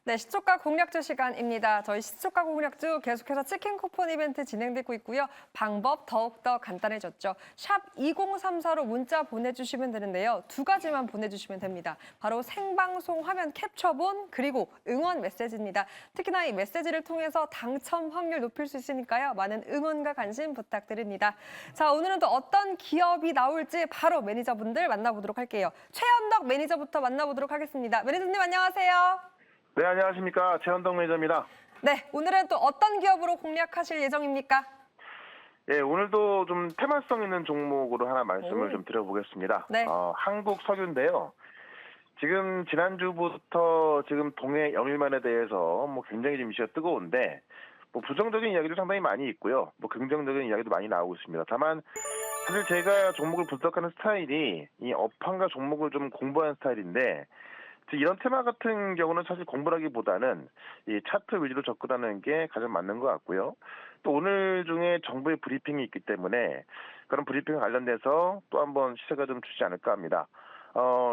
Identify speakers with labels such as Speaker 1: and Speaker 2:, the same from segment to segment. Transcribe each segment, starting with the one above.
Speaker 1: 네, 시초가 공략주 시간입니다. 저희 시초가 공략주 계속해서 치킨 쿠폰 이벤트 진행되고 있고요. 방법 더욱더 간단해졌죠. 샵 2034로 문자 보내주시면 되는데요. 두 가지만 보내주시면 됩니다. 바로 생방송 화면 캡처본 그리고 응원 메시지입니다. 특히나 이 메시지를 통해서 당첨 확률 높일 수 있으니까요. 많은 응원과 관심 부탁드립니다. 자, 오늘은 또 어떤 기업이 나올지 바로 매니저분들 만나보도록 할게요. 최현덕 매니저부터 만나보도록 하겠습니다. 매니저님 안녕하세요.
Speaker 2: 네, 안녕하십니까. 최현덕 매니저입니다.
Speaker 1: 네, 오늘은 또 어떤 기업으로 공략하실 예정입니까?
Speaker 2: 예, 오늘도 좀 테마성 있는 종목으로 하나 말씀을 좀 드려보겠습니다.
Speaker 1: 네.
Speaker 2: 한국석유인데요. 지금 지난주부터 지금 동해 영일만에 대해서 뭐 굉장히 좀 이슈가 뜨거운데 뭐 부정적인 이야기도 상당히 많이 있고요. 뭐 긍정적인 이야기도 많이 나오고 있습니다. 다만 사실 제가 종목을 분석하는 스타일이 이 업황과 종목을 좀 공부하는 스타일인데 이런 테마 같은 경우는 사실 공부라기보다는 이 차트 위주로 접근하는 게 가장 맞는 것 같고요. 또 오늘 중에 정부의 브리핑이 있기 때문에 그런 브리핑 관련돼서 또 한번 시세가 좀 주지 않을까 합니다.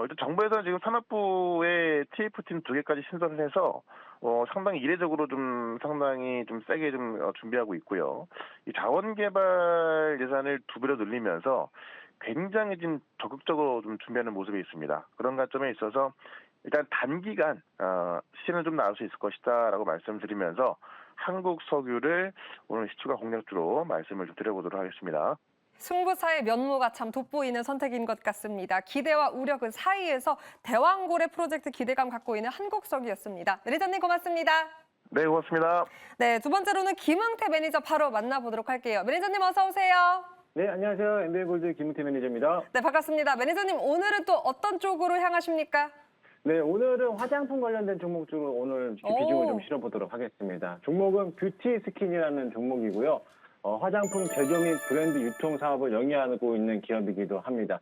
Speaker 2: 일단 정부에서는 지금 산업부의 TF팀 2개까지 신설을 해서 상당히 이례적으로 상당히 세게 준비하고 있고요. 이 자원개발 예산을 2배로 늘리면서 굉장히 좀 적극적으로 준비하는 모습이 있습니다. 그런 관점에 있어서 일단 단기간 시세는 좀 나올 수 있을 것이다라고 말씀드리면서 한국석유를 오늘 시초가 공략주로 말씀을 좀 드려보도록 하겠습니다.
Speaker 1: 승부사의 면모가 참 돋보이는 선택인 것 같습니다. 기대와 우려 그 사이에서 대왕고래 프로젝트 기대감 갖고 있는 한국석유였습니다. 매니저님 고맙습니다.
Speaker 2: 네, 고맙습니다.
Speaker 1: 네, 두 번째로는 김흥태 매니저 바로 만나보도록 할게요. 매니저님 어서 오세요.
Speaker 3: 네, 안녕하세요. 엔벨골드 김은태 매니저입니다.
Speaker 1: 네, 반갑습니다. 매니저님 오늘은 또 어떤 쪽으로 향하십니까?
Speaker 3: 네, 오늘은 화장품 관련된 종목 쪽으로 오늘 비중을 좀 실어보도록 하겠습니다. 종목은 뷰티 스킨이라는 종목이고요. 화장품 제조 및 브랜드 유통 사업을 영위하고 있는 기업이기도 합니다.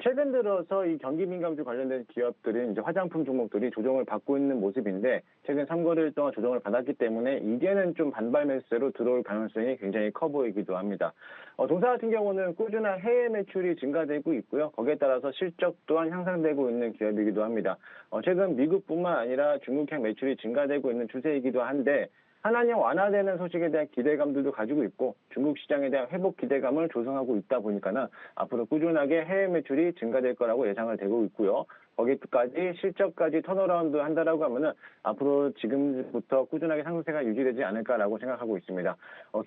Speaker 3: 최근 들어서 이 경기 민감주 관련된 기업들은 이제 화장품 종목들이 조정을 받고 있는 모습인데 최근 3거래일 동안 조정을 받았기 때문에 이제는 좀 반발 매수세로 들어올 가능성이 굉장히 커 보이기도 합니다. 동사 같은 경우는 꾸준한 해외 매출이 증가되고 있고요. 거기에 따라서 실적 또한 향상되고 있는 기업이기도 합니다. 최근 미국뿐만 아니라 중국향 매출이 증가되고 있는 추세이기도 한데 한한령 완화되는 소식에 대한 기대감들도 가지고 있고 중국 시장에 대한 회복 기대감을 조성하고 있다 보니까는 앞으로 꾸준하게 해외 매출이 증가될 거라고 예상을 되고 있고요. 거기까지 실적까지 턴어라운드 한다라고 하면은 앞으로 지금부터 꾸준하게 상승세가 유지되지 않을까라고 생각하고 있습니다.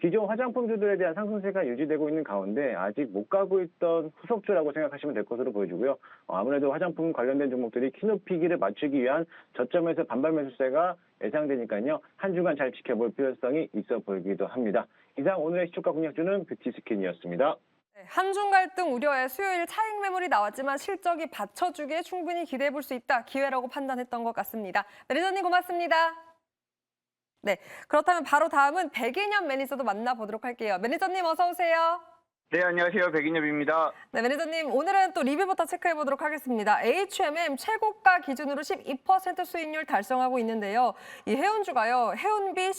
Speaker 3: 기존 화장품주들에 대한 상승세가 유지되고 있는 가운데 아직 못 가고 있던 후속주라고 생각하시면 될 것으로 보여지고요. 아무래도 화장품 관련된 종목들이 키높이기를 맞추기 위한 저점에서 반발 매수세가 예상되니까요. 한 주간 잘 지켜볼 필요성이 있어 보이기도 합니다. 이상 오늘의 시초가 공략주는 뷰티 스킨이었습니다.
Speaker 1: 네, 한중 갈등 우려에 수요일 차익 매물이 나왔지만 실적이 받쳐주기에 충분히 기대해 볼 수 있다. 기회라고 판단했던 것 같습니다. 매니저님 고맙습니다. 네, 그렇다면 바로 다음은 백인엽 매니저도 만나보도록 할게요. 매니저님 어서 오세요.
Speaker 4: 네, 안녕하세요. 백인엽입니다.
Speaker 1: 네, 매니저님 오늘은 또 리뷰부터 체크해 보도록 하겠습니다. HMM 최고가 기준으로 12% 수익률 달성하고 있는데요. 이 해운주가요. 해운비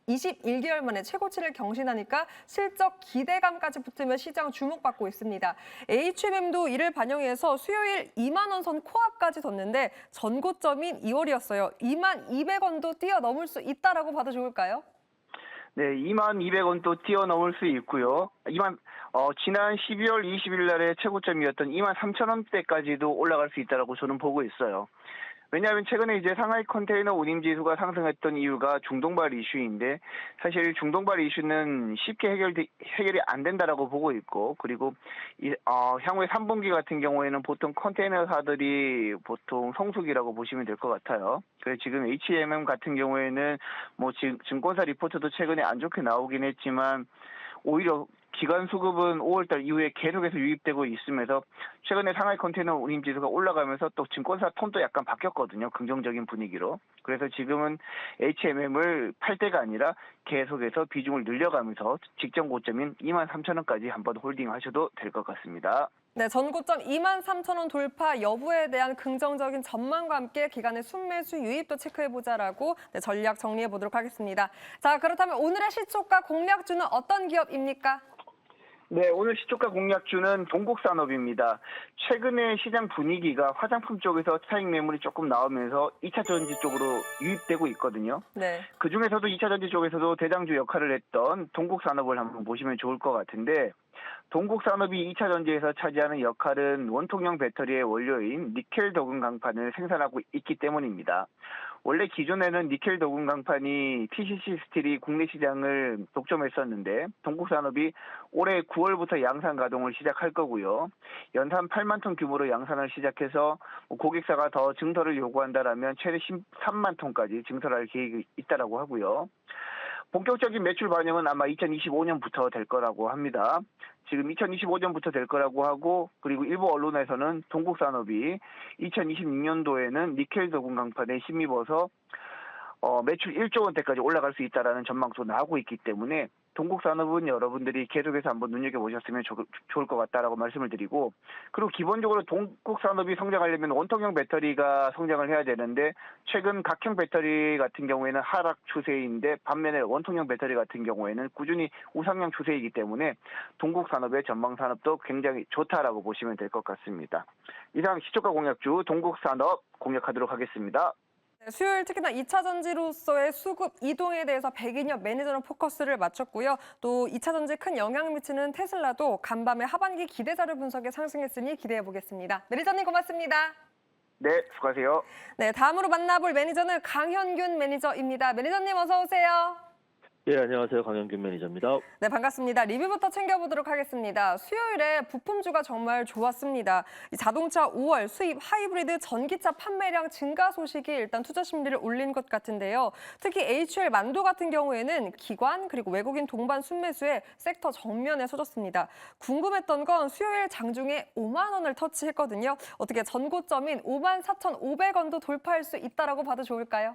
Speaker 1: 21개월 만에 최고치를 경신하니까 실적 기대감까지 붙으며 시장 주목받고 있습니다. HMM도 이를 반영해서 수요일 2만 원 선 코앞까지 뒀는데 전고점인 2월이었어요. 2만 200원도 뛰어넘을 수 있다라고 봐도 좋을까요?
Speaker 4: 네, 2만 200원도 뛰어넘을 수 있고요. 지난 12월 20일 날의 최고점이었던 2만 3천 원대까지도 올라갈 수 있다고 저는 보고 있어요. 왜냐하면 최근에 이제 상하이 컨테이너 운임 지수가 상승했던 이유가 중동발 이슈인데 사실 중동발 이슈는 쉽게 해결이 안 된다라고 보고 있고 그리고 향후에 3분기 같은 경우에는 보통 컨테이너사들이 보통 성수기라고 보시면 될 것 같아요. 그래서 지금 HMM 같은 경우에는 뭐 증권사 리포트도 최근에 안 좋게 나오긴 했지만 오히려 기관 수급은 5월달 이후에 계속해서 유입되고 있으면서 최근에 상하이 컨테이너 운임 지수가 올라가면서 또 증권사 톤도 약간 바뀌었거든요. 긍정적인 분위기로. 그래서 지금은 HMM을 팔 때가 아니라 계속해서 비중을 늘려가면서 직전 고점인 2만 3천 원까지 한번 홀딩하셔도 될 것 같습니다.
Speaker 1: 네, 전고점 2만 3천 원 돌파 여부에 대한 긍정적인 전망과 함께 기간의 순매수 유입도 체크해보자라고 전략 정리해보도록 하겠습니다. 자, 그렇다면 오늘의 시초가 공략주는 어떤 기업입니까?
Speaker 4: 네, 오늘 시초가 공략주는 동국산업입니다. 최근에 시장 분위기가 화장품 쪽에서 차익 매물이 조금 나오면서 2차 전지 쪽으로 유입되고 있거든요.
Speaker 1: 네.
Speaker 4: 그중에서도 2차 전지 쪽에서도 대장주 역할을 했던 동국산업을 한번 보시면 좋을 것 같은데, 동국산업이 2차 전지에서 차지하는 역할은 원통형 배터리의 원료인 니켈 도금 강판을 생산하고 있기 때문입니다. 원래 기존에는 니켈 도금 강판이 TCC 스틸이 국내 시장을 독점했었는데, 동국산업이 올해 9월부터 양산 가동을 시작할 거고요. 연산 8만 톤 규모로 양산을 시작해서 고객사가 더 증설을 요구한다라면 최대 13만 톤까지 증설할 계획이 있다라고 하고요. 본격적인 매출 반영은 아마 2025년부터 될 거라고 합니다. 지금 2025년부터 될 거라고 하고, 그리고 일부 언론에서는 동국산업이 2026년도에는 니켈 도금 강판에 힘입어서 매출 1조 원대까지 올라갈 수 있다라는 전망도 나오고 있기 때문에 동국산업은 여러분들이 계속해서 한번 눈여겨보셨으면 좋을 것 같다라고 말씀을 드리고, 그리고 기본적으로 동국산업이 성장하려면 원통형 배터리가 성장을 해야 되는데, 최근 각형 배터리 같은 경우에는 하락 추세인데 반면에 원통형 배터리 같은 경우에는 꾸준히 우상향 추세이기 때문에 동국산업의 전망 산업도 굉장히 좋다라고 보시면 될 것 같습니다. 이상 시초가 공략주 동국산업 공략하도록 하겠습니다.
Speaker 1: 네, 수요일 특히나 2차 전지로서의 수급 이동에 대해서 백인엽 매니저는 포커스를 맞췄고요. 또 2차 전지에 큰 영향을 미치는 테슬라도 간밤에 하반기 기대 자료 분석에 상승했으니 기대해 보겠습니다. 매니저님 고맙습니다.
Speaker 4: 네, 수고하세요.
Speaker 1: 네, 다음으로 만나볼 매니저는 강현균 매니저입니다. 매니저님 어서 오세요.
Speaker 5: 예, 안녕하세요. 강현균 매니저입니다.
Speaker 1: 네, 반갑습니다. 리뷰부터 챙겨보도록 하겠습니다. 수요일에 부품주가 정말 좋았습니다. 이 자동차 5월 수입 하이브리드 전기차 판매량 증가 소식이 일단 투자 심리를 올린 것 같은데요. 특히 HL 만도 같은 경우에는 기관 그리고 외국인 동반 순매수에 섹터 정면에 서졌습니다. 궁금했던 건 수요일 장중에 5만 원을 터치했거든요. 어떻게 전고점인 54,500원도 돌파할 수 있다라고 봐도 좋을까요?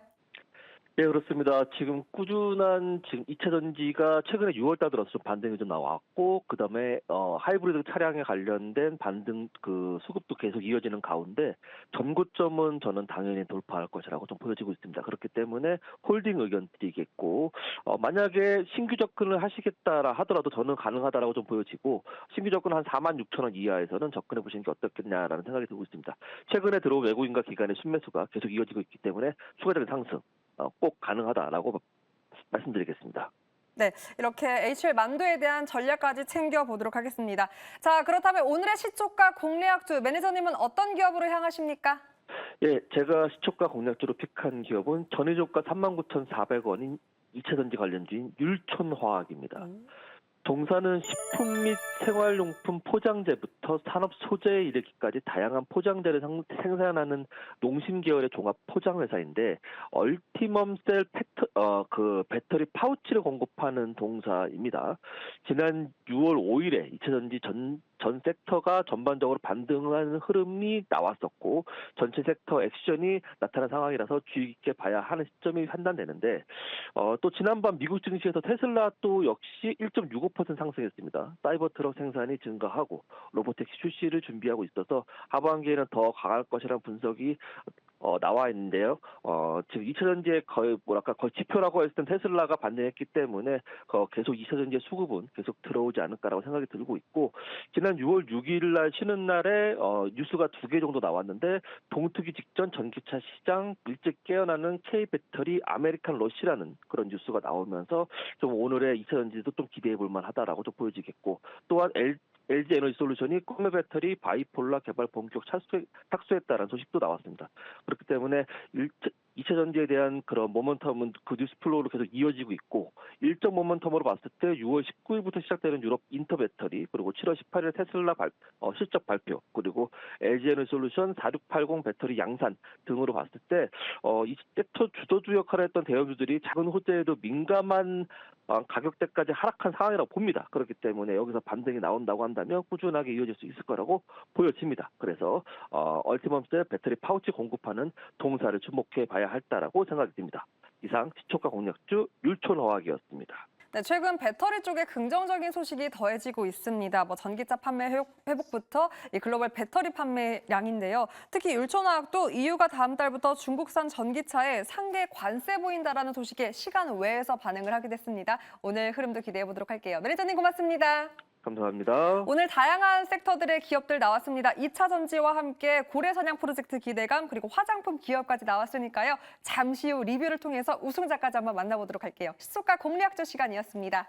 Speaker 5: 예, 그렇습니다. 지금 꾸준한 2차 전지가 최근에 6월 달 들어서 좀 반등이 좀 나왔고, 그다음에 하이브리드 차량에 관련된 반등 수급도 계속 이어지는 가운데 전고점은 저는 당연히 돌파할 것이라고 좀 보여지고 있습니다. 그렇기 때문에 홀딩 의견 드리겠고, 만약에 신규 접근을 하시겠다라 하더라도 저는 가능하다라고 좀 보여지고, 신규 접근 한 46,000원 이하에서는 접근해 보시는 게 어떻겠냐라는 생각이 들고 있습니다. 최근에 들어온 외국인과 기관의 순매수가 계속 이어지고 있기 때문에 추가적인 상승 꼭 가능하다라고 말씀드리겠습니다.
Speaker 1: 네, 이렇게 HL 만도에 대한 전략까지 챙겨보도록 하겠습니다. 자, 그렇다면 오늘의 시초가 공략주 매니저님은 어떤 기업으로 향하십니까?
Speaker 5: 예, 제가 시초가 공략주로 픽한 기업은 전일주가 39,400원인 2차 전지 관련주인 율촌화학입니다. 동사는 식품 및 생활용품 포장재부터 산업 소재에 이르기까지 다양한 포장재를 생산하는 농심 계열의 종합 포장 회사인데, 얼티멈셀 배터리 파우치를 공급하는 동사입니다. 지난 6월 5일에 2차 전지 전 섹터가 전반적으로 반등하는 흐름이 나왔었고, 전체 섹터 액션이 나타난 상황이라서 주의 깊게 봐야 하는 시점이 판단되는데, 또 지난밤 미국 증시에서 테슬라 또 역시 1.65% 상승했습니다. 사이버 트럭 생산이 증가하고 로보택시 출시를 준비하고 있어서 하반기에는 더 강할 것이라는 분석이 나와 있는데요. 지금 2차 전지의 거의 지표라고 했을 땐 테슬라가 반등했기 때문에 계속 2차 전지의 수급은 계속 들어오지 않을까라고 생각이 들고 있고, 지난 6월 6일 날 쉬는 날에 뉴스가 2개 정도 나왔는데, 동트기 직전 전기차 시장 일찍 깨어나는 K배터리 아메리칸 러시라는 그런 뉴스가 나오면서 좀 오늘의 2차 전지도 좀 기대해 볼 만하다라고 좀 보여지겠고, 또한 LG 에너지 솔루션이 꿈의 배터리 바이폴라 개발 본격 착수했다는 소식도 나왔습니다. 그렇기 때문에 2차 전지에 대한 그런 모멘텀은 그 뉴스 플로우로 계속 이어지고 있고, 일정 모멘텀으로 봤을 때 6월 19일부터 시작되는 유럽 인터 배터리, 그리고 7월 18일 테슬라 실적 발표, 그리고 LG 에너지 솔루션 4680 배터리 양산 등으로 봤을 때 이 섹터 주도주 역할을 했던 대형주들이 작은 호재에도 민감한 가격대까지 하락한 상황이라고 봅니다. 그렇기 때문에 여기서 반등이 나온다고 한다면 꾸준하게 이어질 수 있을 거라고 보여집니다. 그래서 얼티멈셀 배터리 파우치 공급하는 동사를 주목해 봐야 할다라고 생각이 듭니다. 이상 시초가 공략주 율촌화학이었습니다.
Speaker 1: 네, 최근 배터리 쪽에 긍정적인 소식이 더해지고 있습니다. 전기차 판매 회복부터 이 글로벌 배터리 판매량인데요. 특히 율촌화학도 EU가 다음 달부터 중국산 전기차에 상계 관세 보인다라는 소식에 시간 외에서 반응을 하게 됐습니다. 오늘 흐름도 기대해 보도록 할게요. 매니저님 고맙습니다.
Speaker 5: 감사합니다.
Speaker 1: 오늘 다양한 섹터들의 기업들 나왔습니다. 2차 전지와 함께 고래사냥 프로젝트 기대감 그리고 화장품 기업까지 나왔으니까요. 잠시 후 리뷰를 통해서 우승자까지 한번 만나보도록 할게요. 시초가 공략조 시간이었습니다.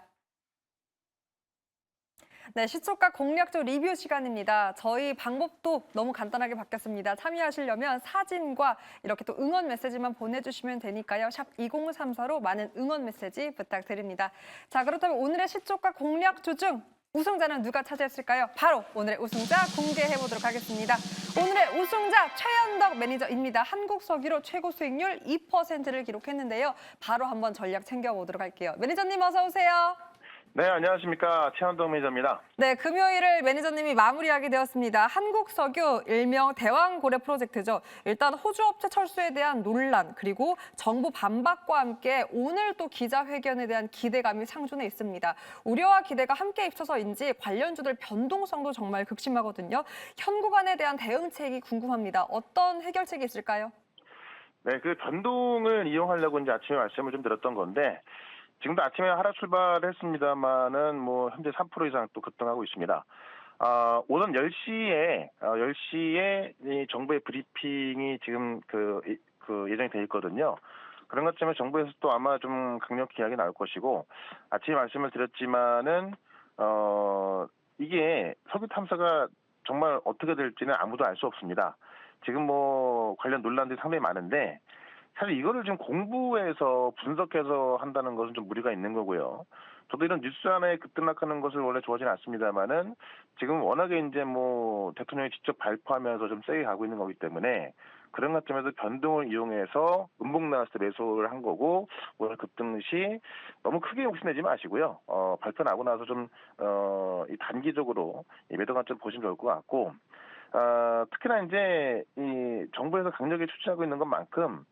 Speaker 1: 네, 시초가 공략조 리뷰 시간입니다. 저희 방법도 너무 간단하게 바뀌었습니다. 참여하시려면 사진과 이렇게 또 응원 메시지만 보내주시면 되니까요. 샵 2034로 많은 응원 메시지 부탁드립니다. 자, 그렇다면 오늘의 시초가 공략조 중 우승자는 누가 차지했을까요? 바로 오늘의 우승자 공개해보도록 하겠습니다. 오늘의 우승자 최현덕 매니저입니다. 한국석유로 최고 수익률 2%를 기록했는데요. 바로 한번 전략 챙겨보도록 할게요. 매니저님 어서 오세요.
Speaker 2: 네, 안녕하십니까. 최현동 매니저입니다.
Speaker 1: 네, 금요일을 매니저님이 마무리하게 되었습니다. 한국석유 일명 대왕고래 프로젝트죠. 일단 호주 업체 철수에 대한 논란 그리고 정부 반박과 함께 오늘 또 기자회견에 대한 기대감이 상존해 있습니다. 우려와 기대가 함께 입혀서인지 관련주들 변동성도 정말 극심하거든요. 현 구간에 대한 대응책이 궁금합니다. 어떤 해결책이 있을까요?
Speaker 2: 네, 그 변동을 이용하려고 이제 아침에 말씀을 좀 드렸던 건데 지금도 아침에 하락 출발했습니다만은 뭐 현재 3% 이상 또 급등하고 있습니다. 오전 10시에 이 정부의 브리핑이 지금 그 예정이 돼 있거든요. 그런 것 때문에 정부에서 또 아마 좀 강력히 이야기 나올 것이고 아침에 말씀을 드렸지만은 이게 석유 탐사가 정말 어떻게 될지는 아무도 알 수 없습니다. 지금 뭐 관련 논란들이 상당히 많은데 사실 이거를 지금 공부해서 분석해서 한다는 것은 좀 무리가 있는 거고요. 저도 이런 뉴스 하나에 급등락하는 것을 원래 좋아하지는 않습니다만은 지금 워낙에 이제 뭐 대통령이 직접 발표하면서 좀 세게 가고 있는 거기 때문에 그런 관점에서 변동을 이용해서 음봉 나왔을 때 매수를 한 거고 오늘 급등 시 너무 크게 욕심내지 마시고요. 발표 나고 나서 좀 이 단기적으로 이 매도 관점 보시면 좋을 것 같고 특히나 이제 이 정부에서 강력히 추진하고 있는 것만큼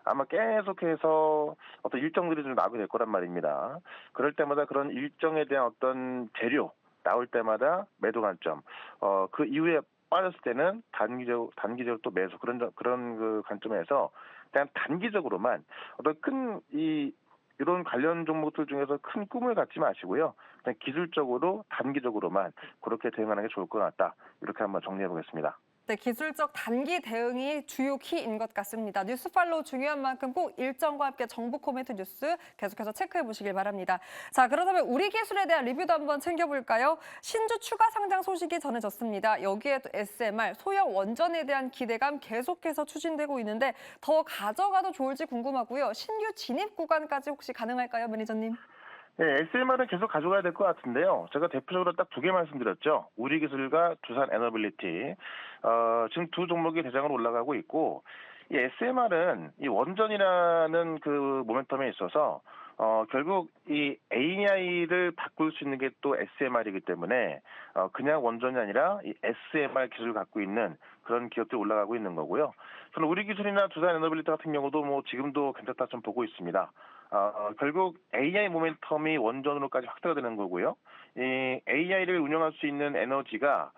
Speaker 2: 아마 계속해서 어떤 일정들이 좀 나오게 될 거란 말입니다. 그럴 때마다 그런 일정에 대한 어떤 재료 나올 때마다 매도 관점, 그 이후에 빠졌을 때는 단기적으로 또 매수 그런 그 관점에서 그냥 단기적으로만 어떤 이런 관련 종목들 중에서 큰 꿈을 갖지 마시고요. 그냥 기술적으로 단기적으로만 그렇게 대응하는 게 좋을 것 같다. 이렇게 한번 정리해 보겠습니다.
Speaker 1: 네, 기술적 단기 대응이 주요 키인 것 같습니다. 뉴스 팔로우 중요한 만큼 꼭 일정과 함께 정보 코멘트 뉴스 계속해서 체크해 보시길 바랍니다. 자, 그렇다면 우리 기술에 대한 리뷰도 한번 챙겨볼까요? 신주 추가 상장 소식이 전해졌습니다. 여기에 또 SMR, 소형 원전에 대한 기대감 계속해서 추진되고 있는데 더 가져가도 좋을지 궁금하고요. 신규 진입 구간까지 혹시 가능할까요, 매니저님?
Speaker 2: 네, SMR은 계속 가져가야 될 것 같은데요. 제가 대표적으로 딱 두 개 말씀드렸죠. 우리기술과 두산 에너빌리티. 지금 두 종목이 대장으로 올라가고 있고, 이 SMR은 이 원전이라는 그 모멘텀에 있어서 결국 이 AI를 바꿀 수 있는 게 또 SMR이기 때문에 그냥 원전이 아니라 이 SMR 기술을 갖고 있는 그런 기업들이 올라가고 있는 거고요. 저는 우리기술이나 두산 에너빌리티 같은 경우도 뭐 지금도 괜찮다 좀 보고 있습니다. 결국 AI 모멘텀이 원전으로까지 확대가 되는 거고요. 이 AI를 운영할 수 있는 에너지가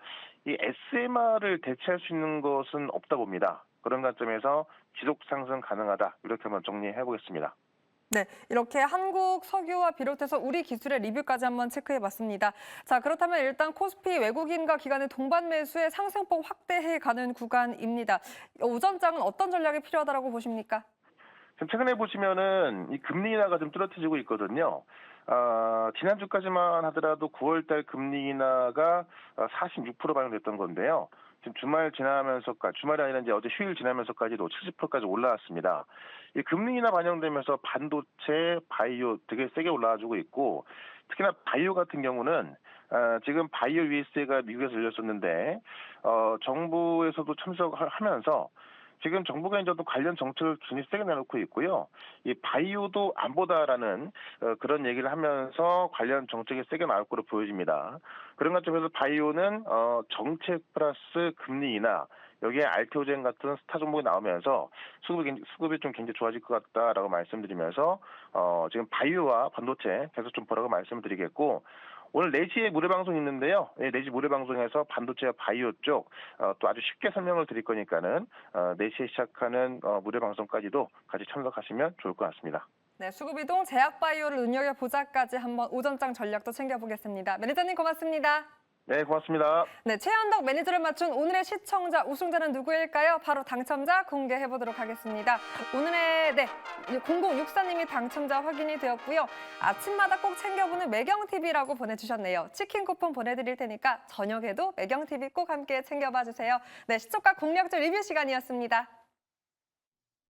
Speaker 2: 이 SMR을 대체할 수 있는 것은 없다 봅니다. 그런 관점에서 지속 상승 가능하다. 이렇게 한번 정리해 보겠습니다.
Speaker 1: 네, 이렇게 한국 석유와 비롯해서 우리 기술의 리뷰까지 한번 체크해봤습니다. 자, 그렇다면 일단 코스피 외국인과 기관의 동반 매수의 상승폭 확대해가는 구간입니다. 오전장은 어떤 전략이 필요하다고 보십니까?
Speaker 2: 최근에 보시면은 이 금리 인하가 좀 뚜렷해지고 있거든요. 지난주까지만 하더라도 9월달 금리 인하가 46% 반영됐던 건데요. 지금 주말이 아니라 이제 어제 휴일 지나면서까지도 70%까지 올라왔습니다. 이 금리 인하 반영되면서 반도체, 바이오 되게 세게 올라와주고 있고, 특히나 바이오 같은 경우는 지금 바이오 USA가 미국에서 열렸었는데 정부에서도 참석하면서 지금 정부가 이제 또 관련 정책을 굉장히 세게 내놓고 있고요. 이 바이오도 안 보다라는 그런 얘기를 하면서 관련 정책이 세게 나올 거로 보여집니다. 그런 관점에서 바이오는 정책 플러스 금리 인하 여기에 알테오젠 같은 스타 종목이 나오면서 수급이 좀 굉장히 좋아질 것 같다라고 말씀드리면서 지금 바이오와 반도체 계속 좀 보라고 말씀을 드리겠고 오늘 4시에 무료방송 있는데요. 4시 무료방송에서 반도체와 바이오 쪽 또 아주 쉽게 설명을 드릴 거니까는 4시에 시작하는 무료방송까지도 같이 참석하시면 좋을 것 같습니다.
Speaker 1: 네, 수급이동 제약바이오를 눈여겨보자까지 한번 오전장 전략도 챙겨보겠습니다. 매니저님 고맙습니다.
Speaker 2: 네, 고맙습니다.
Speaker 1: 네, 최현덕 매니저를 맞춘 오늘의 시청자 우승자는 누구일까요? 바로 당첨자 공개해보도록 하겠습니다. 오늘의 0064님이 당첨자 확인이 되었고요. 아침마다 꼭 챙겨보는 매경TV라고 보내주셨네요. 치킨 쿠폰 보내드릴 테니까 저녁에도 매경TV 꼭 함께 챙겨봐 주세요. 네, 시초가 공략주 리뷰 시간이었습니다.